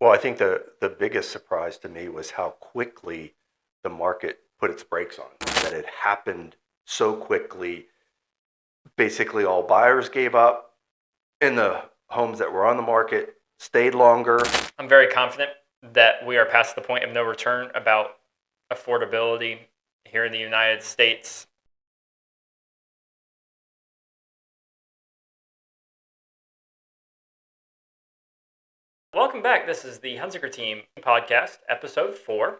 Well, I think the biggest surprise to me was how quickly the market put its brakes on. That it happened so quickly. Basically, all buyers gave up, and the homes that were on the market stayed longer. I'm very confident that we are past the point of no return about affordability here in the United States. Welcome back. This is the Hunziker Team podcast, episode 4.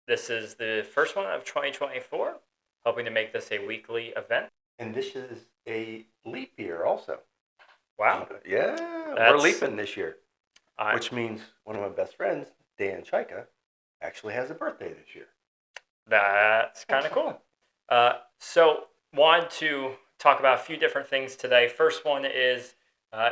This is the first one of 2024, hoping to make this a weekly event. And this is a leap year also. Wow. Yeah, we're leaping this year. Which means one of my best friends, Dan Chaika, actually has a birthday this year. That's kind of cool. So wanted to talk about a few different things today. First one is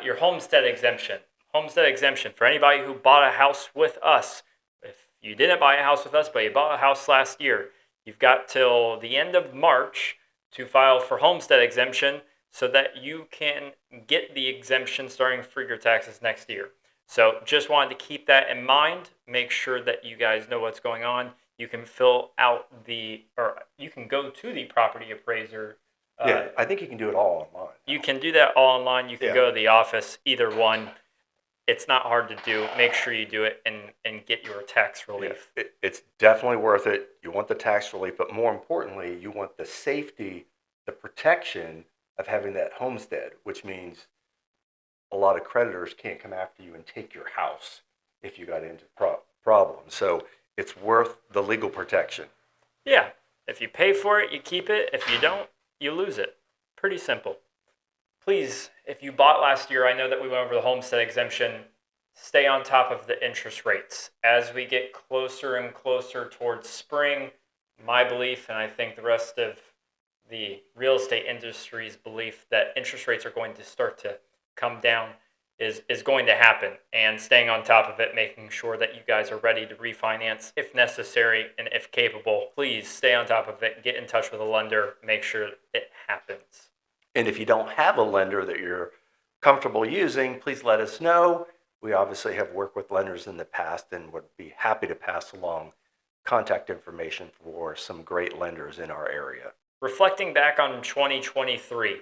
your homestead exemption. Homestead exemption for anybody who bought a house with us. If you didn't buy a house with us, but you bought a house last year, you've got till the end of March to file for homestead exemption so that you can get the exemption starting for your taxes next year. So just wanted to keep that in mind. Make sure that you guys know what's going on. You can fill out you can go to the property appraiser. Yeah, I think you can do it all online. You can do that all online. You can go to the office, either one. It's not hard to do. Make sure you do it and get your tax relief. Yeah, it's definitely worth it. You want the tax relief, but more importantly, you want the safety, the protection of having that homestead, which means a lot of creditors can't come after you and take your house if you got into problems. So it's worth the legal protection. Yeah. If you pay for it, you keep it. If you don't, you lose it. Pretty simple. Please, if you bought last year, I know that we went over the homestead exemption, stay on top of the interest rates. As we get closer and closer towards spring, my belief, and I think the rest of the real estate industry's belief, that interest rates are going to start to come down is going to happen, and staying on top of it, making sure that you guys are ready to refinance if necessary and if capable. Please stay on top of it, get in touch with a lender, make sure it happens. And if you don't have a lender that you're comfortable using, please let us know. We obviously have worked with lenders in the past and would be happy to pass along contact information for some great lenders in our area. Reflecting back on 2023,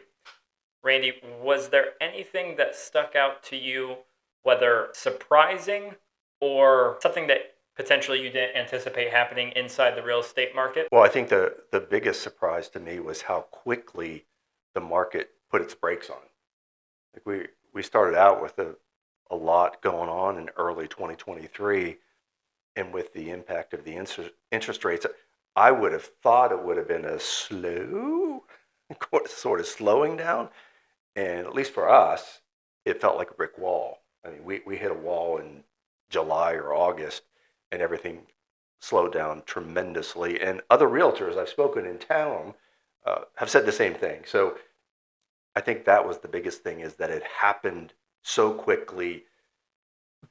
Randy, was there anything that stuck out to you, whether surprising or something that potentially you didn't anticipate happening inside the real estate market? Well, I think the biggest surprise to me was how quickly the market put its brakes on. Like we started out with a lot going on in early 2023, and with the impact of the interest rates, I would have thought it would have been a slow, sort of slowing down. And at least for us, it felt like a brick wall. I mean, we hit a wall in July or August, and everything slowed down tremendously. And other realtors I've spoken in town have said the same thing. So I think that was the biggest thing, is that it happened so quickly.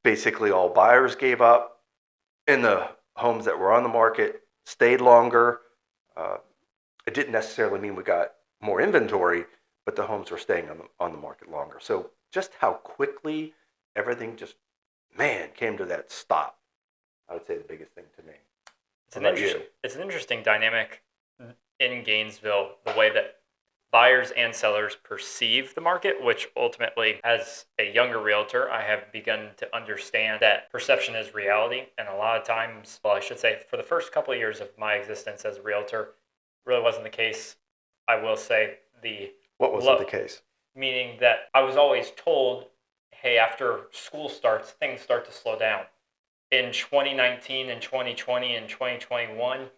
Basically, all buyers gave up, and the homes that were on the market stayed longer. It didn't necessarily mean we got more inventory, but the homes were staying on the market longer. So just how quickly everything came to that stop. I would say the biggest thing to me. It's an interesting dynamic in Gainesville, the way that buyers and sellers perceive the market, which ultimately, as a younger realtor, I have begun to understand that perception is reality. And a lot of times, well, I should say, for the first couple of years of my existence as a realtor, really wasn't the case. I will say What wasn't the case? Meaning that I was always told, hey, after school starts, things start to slow down. In 2019 and 2020 and 2021,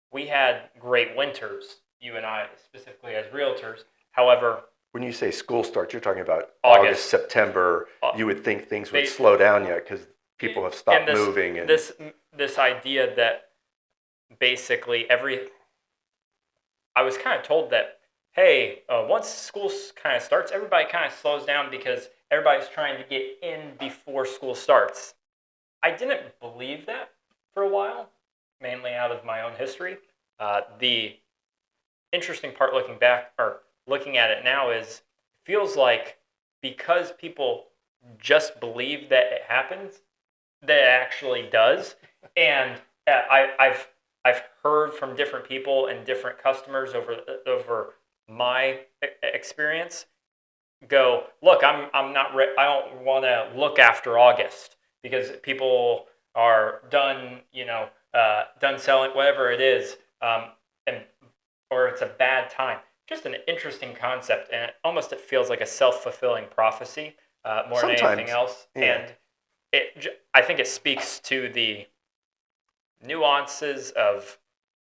we had great winters, you and I specifically as realtors. However, when you say school starts, you're talking about August, September. You would think things would slow down yet because people have stopped moving. And this idea that basically I was kind of told that, hey, once school kind of starts, everybody kind of slows down because everybody's trying to get in before school starts. I didn't believe that for a while, mainly out of my own history. The interesting part looking back, or looking at it now, is it feels like because people just believe that it happens, that it actually does. And I've heard from different people and different customers over my experience go, look, I'm not I don't want to look after August because people are done, done selling whatever it is, and or it's a bad time. Just an interesting concept, and it feels like a self-fulfilling prophecy more than anything Sometimes, else. yeah. And I think it speaks to the nuances of,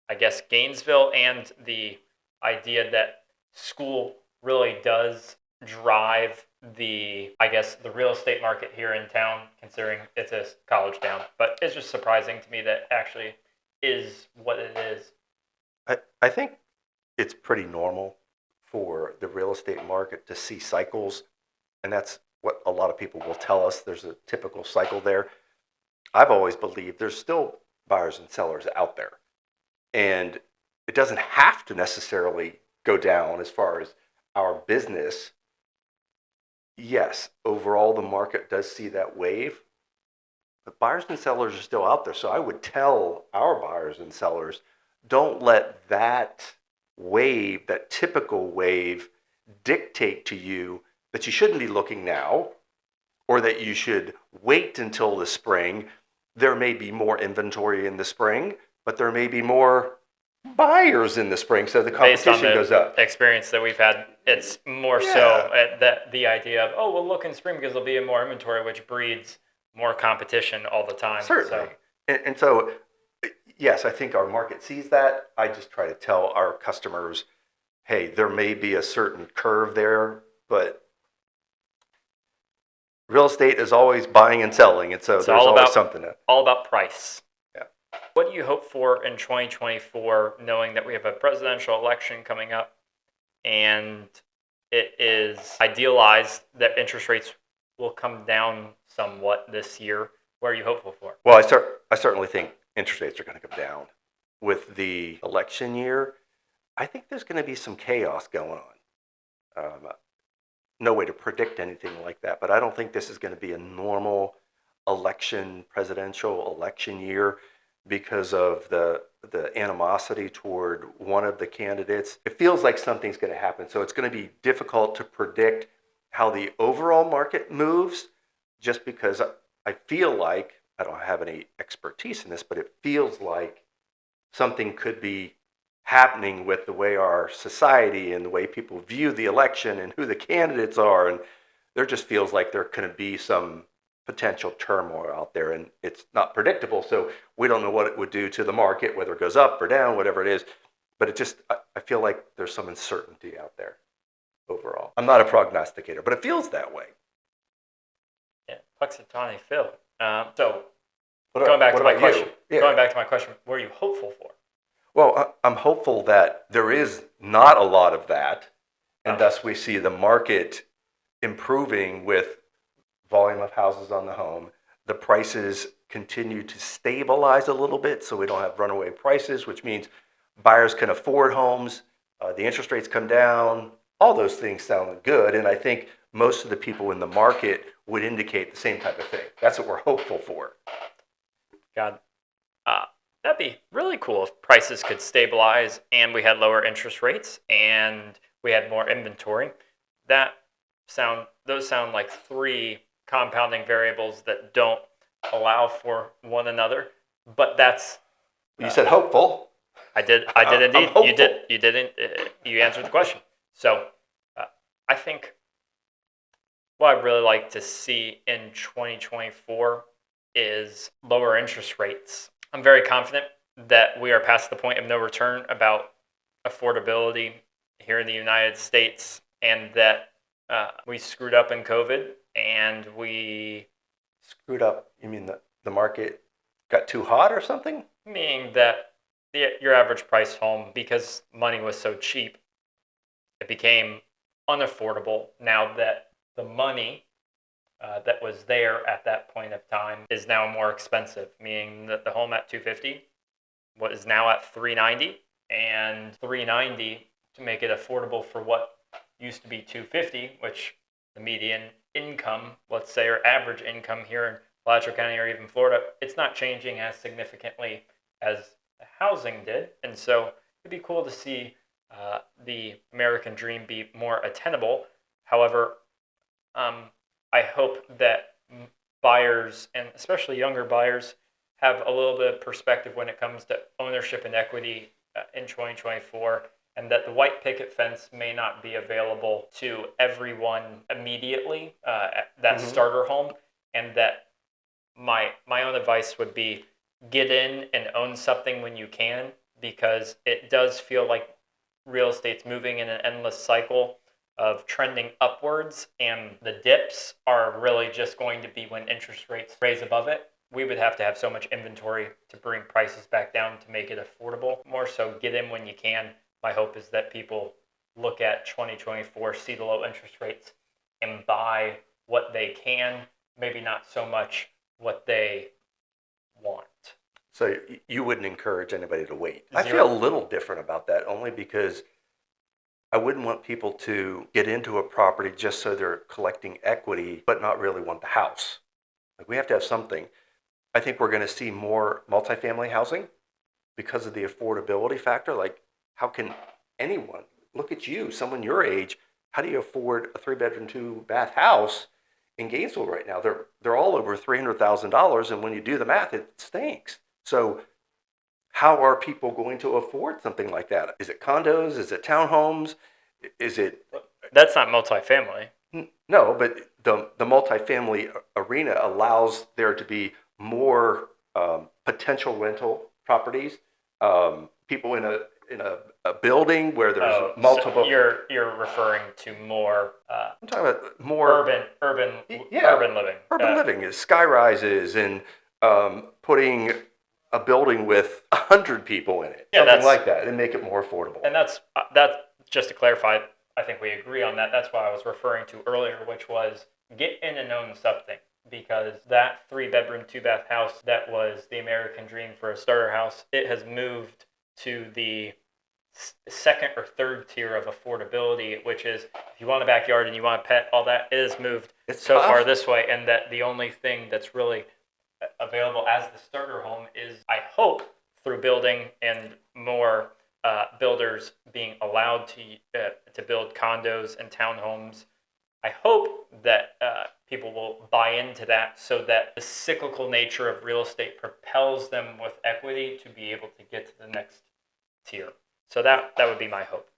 I guess, Gainesville and the idea that school really does drive the real estate market here in town, considering it's a college town. But it's just surprising to me that actually is what it is. I think it's pretty normal for the real estate market to see cycles, and that's what a lot of people will tell us. There's a typical cycle there. I've always believed there's still buyers and sellers out there, and it doesn't have to necessarily go down as far as our business. Yes, overall the market does see that wave, but buyers and sellers are still out there. So I would tell our buyers and sellers, don't let that wave, that typical wave, dictate to you that you shouldn't be looking now or that you should wait until the spring. There may be more inventory in the spring, but there may be more buyers in the spring, so the Based on competition goes up. experience that we've had, it's more so that the idea of, oh, we'll look in spring because there'll be more inventory, which breeds more competition all the time. Certainly. So, And so, yes, I think our market sees that. I just try to tell our customers, hey, there may be a certain curve there, but real estate is always buying and selling. And so it's there's all always about something to, all about price. yeah. What do you hope for in 2024, knowing that we have a presidential election coming up and it is idealized that interest rates will come down somewhat this year? What are you hopeful for? Well, I certainly think interest rates are going to come down. With the election year, I think there's going to be some chaos going on. No way to predict anything like that, but I don't think this is going to be a normal presidential election year because of the animosity toward one of the candidates. It feels like something's going to happen. So it's going to be difficult to predict how the overall market moves just because I feel like, I don't have any expertise in this, but it feels like something could be happening with the way our society and the way people view the election and who the candidates are. And there just feels like there could be some potential turmoil out there, and it's not predictable. So we don't know what it would do to the market, whether it goes up or down, whatever it is. But I feel like there's some uncertainty out there overall. I'm not a prognosticator, but it feels that way. Yeah, Puxatawny Phil. So What going back to my about question, you? Yeah. going back to my question, what are you hopeful for? Well, I'm hopeful that there is not a lot of that, and Oh. thus we see the market improving with volume of houses on the home. The prices continue to stabilize a little bit, so we don't have runaway prices, which means buyers can afford homes. The interest rates come down. All those things sound good, and I think most of the people in the market would indicate the same type of thing. That's what we're hopeful for. God, that'd be really cool if prices could stabilize and we had lower interest rates and we had more inventory. Those sound like three compounding variables that don't allow for one another. But that's You said hopeful. I did I'm indeed. hopeful. You didn't. You answered the question. So I think what I'd really like to see in 2024 is lower interest rates. I'm very confident that we are past the point of no return about affordability here in the United States, and that we screwed up in COVID, and we, Screwed up. You mean the market got too hot or something? meaning that your average price home, because money was so cheap, it became unaffordable. Now that the money that was there at that point of time is now more expensive, meaning that the home at 250 is now at 390, and 390 to make it affordable for what used to be 250, which the median income, let's say, or average income here in Alachua County or even Florida, it's not changing as significantly as housing did. And so it'd be cool to see the American dream be more attainable. However, I hope that buyers, and especially younger buyers, have a little bit of perspective when it comes to ownership and equity in 2024, and that the white picket fence may not be available to everyone immediately at that starter home, and that my own advice would be get in and own something when you can, because it does feel like real estate's moving in an endless cycle of trending upwards, and the dips are really just going to be when interest rates raise above it. We would have to have so much inventory to bring prices back down to make it affordable. More so, get in when you can. My hope is that people look at 2024, see the low interest rates, and buy what they can, maybe not so much what they want. So you wouldn't encourage anybody to wait. Zero. I feel a little different about that, only because I wouldn't want people to get into a property just so they're collecting equity, but not really want the house. Like, we have to have something. I think we're going to see more multifamily housing because of the affordability factor. Like, how can anyone, look at you, someone your age, how do you afford a 3-bedroom, 2-bath house in Gainesville right now? They're all over $300,000, and when you do the math, it stinks. So how are people going to afford something like that? Is it condos? Is it townhomes? Is it... That's not multifamily. No, but the multifamily arena allows there to be more potential rental properties. People in a building where there's multiple. So you're referring to more. I'm talking about more urban living. Urban living is sky rises and putting a building with 100 people in it, something like that, and make it more affordable. And that's just to clarify. I think we agree on that. That's what I was referring to earlier, which was get in and own something, because that 3-bedroom, 2-bath house that was the American dream for a starter house, it has moved to the second or third tier of affordability, which is if you want a backyard and you want a pet, all that is moved far this way, and that the only thing that's really available as the starter home is, I hope, through building and more builders being allowed to build condos and townhomes. I hope that people will buy into that, so that the cyclical nature of real estate propels them with equity to be able to get to the next tier. So that would be my hope.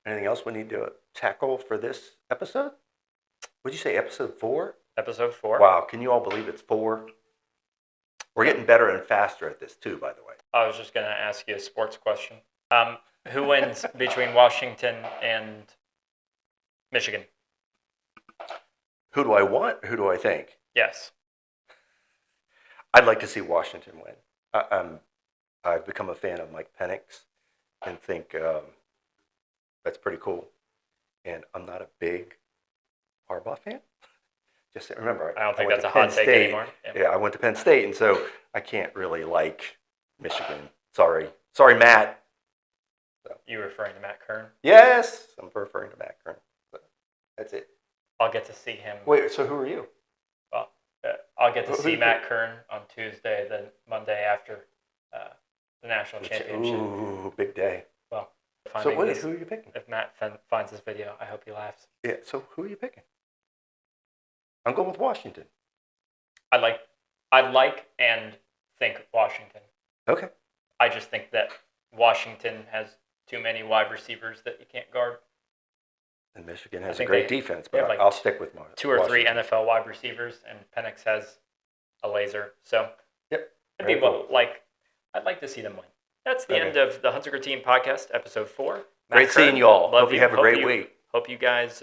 Anything else we need to tackle for this episode? Would you say episode 4? Episode 4. Wow, can you all believe it's 4? We're getting better and faster at this too, by the way. I was just going to ask you a sports question. Who wins between Washington and Michigan? Who do I want? Who do I think? Yes. I'd like to see Washington win. I've become a fan of Mike Penix and think that's pretty cool. And I'm not a big Harbaugh fan. Just remember, I don't think went that's to a Penn hot take State. anymore. Yeah, I went to Penn State, and so I can't really like Michigan. Sorry, Matt. So. You referring to Matt Kern? Yes, I'm referring to Matt Kern. So that's it. I'll get to see him. Wait, so who are you? Well, I'll get to see Matt Kern on Tuesday, the Monday after the national championship. Ooh, big day. Well, so who are you picking? If Matt finds this video, I hope he laughs. Yeah. So who are you picking? I'm going with Washington. I like and think Washington. Okay. I just think that Washington has too many wide receivers that you can't guard. And Michigan has a great defense, but like I'll stick with mine. 2 or 3 NFL wide receivers, and Penix has a laser. So yep, it'd be cool. I'd like to see them win. That's the end of the Hunziker Team Podcast, episode 4. Great seeing you all. Hope you have a great week. Hope you guys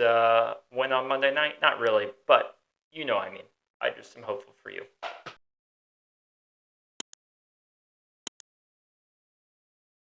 win on Monday night. Not really, but you know what I mean. I just am hopeful for you.